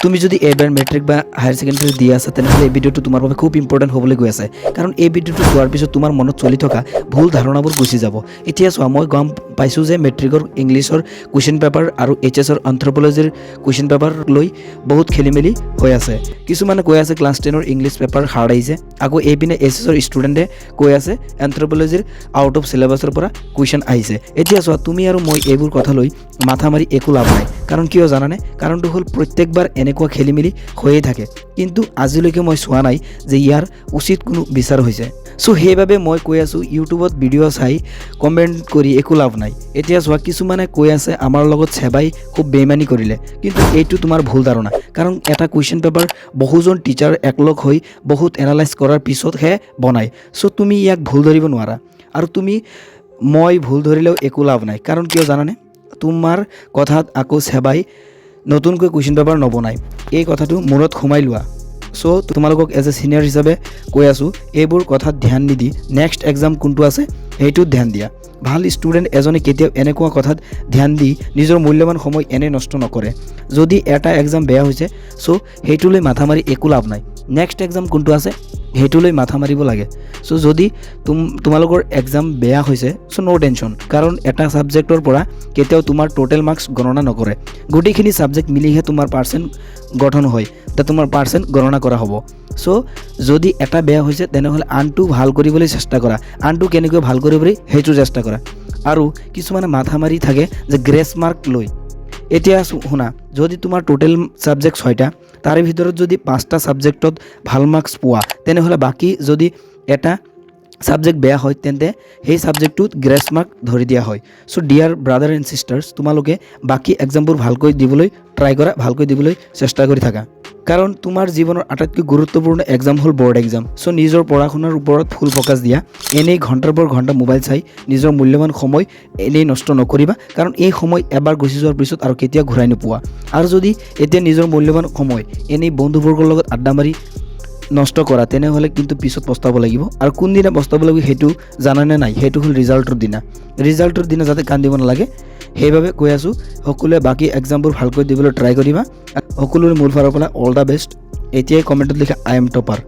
তুমি যদি এবাৰ মেট্ৰিক বা হায়াৰ ছেকেণ্ডাৰী দি আছা তেনেহ'লে এই ভিডিঅ'টো তোমাৰ বাবে খুব ইম্পৰ্টেণ্ট হ'বলৈ গৈ আছে, কাৰণ এই ভিডিঅ'টো চোৱাৰ পিছত তোমাৰ মনত চলি থকা ভুল ধাৰণাবোৰ গুচি যাব। এতিয়া চোৱা, মই গম পাইছোঁ যে মেট্ৰিকৰ ইংলিছৰ কুৱেশ্যন পেপাৰ আৰু এইচএছৰ এন্থ্ৰপ'লজিৰ কুৱেশ্যন পেপাৰ লৈ বহুত খেলিমেলি হৈ আছে। কিছুমানে কৈ আছে ক্লাছ 10ৰ ইংলিছ পেপাৰ হাৰ্ড আহিছে, আকৌ এইপিনে এইচএছৰ ষ্টুডেণ্টে কৈ আছে এন্থ্ৰপ'লজিৰ আউট অফ চিলেবাছৰ পৰা কুৱেশ্যন আহিছে। এতিয়া চোৱা, তুমি আৰু মই এইবোৰ কথা লৈ মাথা মাৰি একো লাভ নাই, কাৰণ কিয় জানানে? কাৰণটো হ'ল প্ৰত্যেকবাৰ এনেকুৱা খেলিমেলি হৈয়ে থাকে, কিন্তু আজিলৈকে মই চোৱা নাই যে ইয়াৰ উচিত কোনো বিচাৰ হৈছে। চ' সেইবাবে মই কৈ আছোঁ, ইউটিউবত ভিডিঅ' চাই কমেণ্ট কৰি একো লাভ নাই। এতিয়া চোৱা, কিছুমানে কৈ আছে আমাৰ লগত চেবাই খুব বেইমানি কৰিলে, কিন্তু এইটো তোমাৰ ভুল ধাৰণা, কাৰণ এটা কুৱেশ্যন পেপাৰ বহুজন টিচাৰ একলগ হৈ বহুত এনালাইজ কৰাৰ পিছতহে বনায়। চ' তুমি ইয়াক ভুল ধৰিব নোৱাৰা, আৰু মই ভুল ধৰিলেও একো লাভ নাই, কাৰণ কিয় জানানে? তোমাৰ কথাত আকৌ চেবাই নতুনকৈ কুৱেশ্যন পেপাৰ নবনায়, এই কথাটো মূৰত সোমাই লোৱা। চ' তোমালোকক এজ এ ছিনিয়ৰ হিচাপে কৈ আছোঁ, এইবোৰ কথাত ধ্যান নিদি নেক্সট এক্সাম কোনটো আছে সেইটোত ধ্যান দিয়া। ভাল ষ্টুডেণ্ট এজনে কেতিয়াও এনেকুৱা কথাত ধ্যান দি নিজৰ মূল্যৱান সময় এনেই নষ্ট নকৰে। যদি এটা এক্সাম বেয়া হৈছে, চ' সেইটোলৈ মাথা মাৰি একো লাভ নাই। নেক্সট এক্সাম কোনটো আছে সেইটোলৈ মাথা মাৰিব লাগে। চ' যদি তোমালোকৰ এক্সাম বেয়া হৈছে, চ' ন' টেনশ্যন, কাৰণ এটা ছাবজেক্টৰ পৰা কেতিয়াও তোমাৰ টোটেল মাৰ্কছ গণনা নকৰে। গোটেইখিনি ছাবজেক্ট মিলিহে তোমাৰ পাৰ্চেণ্ট গঠন হয়, তোমাৰ পাৰ্চেণ্ট গণনা কৰা হ'ব। চ' যদি এটা বেয়া হৈছে তেনেহ'লে আনটো ভাল কৰিবলৈ চেষ্টা কৰা, আনটো কেনেকৈ ভাল কৰিব পাৰি সেইটো চেষ্টা কৰা। আৰু কিছুমানে মাথা মাৰি থাকে যে গ্ৰেছ মাৰ্ক লৈ। এতিয়া শুনা, যদি তোমাৰ টোটেল ছাবজেক্ট 6টা, তাৰে ভিতৰত যদি 5টা ছাবজেক্টত ভাল মাৰ্কছ পোৱা, তেনেহ'লে বাকী যদি এটা ছাবজেক্ট বেয়া হয় তেন্তে সেই ছাবজেক্টটোত গ্ৰেছ মাৰ্ক ধৰি দিয়া হয়। চ' ডিয়াৰ ব্ৰাদাৰ এণ্ড ছিষ্টাৰ্ছ, তোমালোকে বাকী এক্সামবোৰ ভালকৈ দিবলৈ ট্ৰাই কৰা, ভালকৈ দিবলৈ চেষ্টা কৰি থাকা, কাৰণ তোমাৰ জীৱনৰ আটাইতকৈ গুৰুত্বপূৰ্ণ এক্সাম হ'ল বৰ্ড এক্সাম। চ' নিজৰ পঢ়া শুনাৰ ওপৰত ফুল ফ'কাছ দিয়া। এনেই ঘণ্টাৰ পৰ ঘণ্টা মোবাইল চাই নিজৰ মূল্যৱান সময় এনেই নষ্ট নকৰিবা, কাৰণ এই সময় এবাৰ গুচি যোৱাৰ পিছত আৰু কেতিয়াও ঘূৰাই নোপোৱা। আৰু যদি এতিয়া নিজৰ মূল্যৱান সময় এনেই বন্ধুবৰ্গৰ লগত আড্ডা মাৰি নষ্ট কৰা, তেনেহ'লে কিন্তু পিছত পস্তাব লাগিব। আৰু কোনদিনা পস্তাব লাগিব সেইটো জানানে নাই? সেইটো হ'ল ৰিজাল্টৰ দিনা। ৰিজাল্টৰ দিনা যাতে কান্দিব নালাগে, সেইবাবে কৈ আছোঁ, সকলোৱে বাকী এক্সামবোৰ ভালকৈ দিবলৈ ট্ৰাই কৰিবা। সকলোৰে মোৰ ফালৰ পৰা অল দ্য বেষ্ট। এতিয়াই কমেণ্টত লিখা আই এম টপাৰ।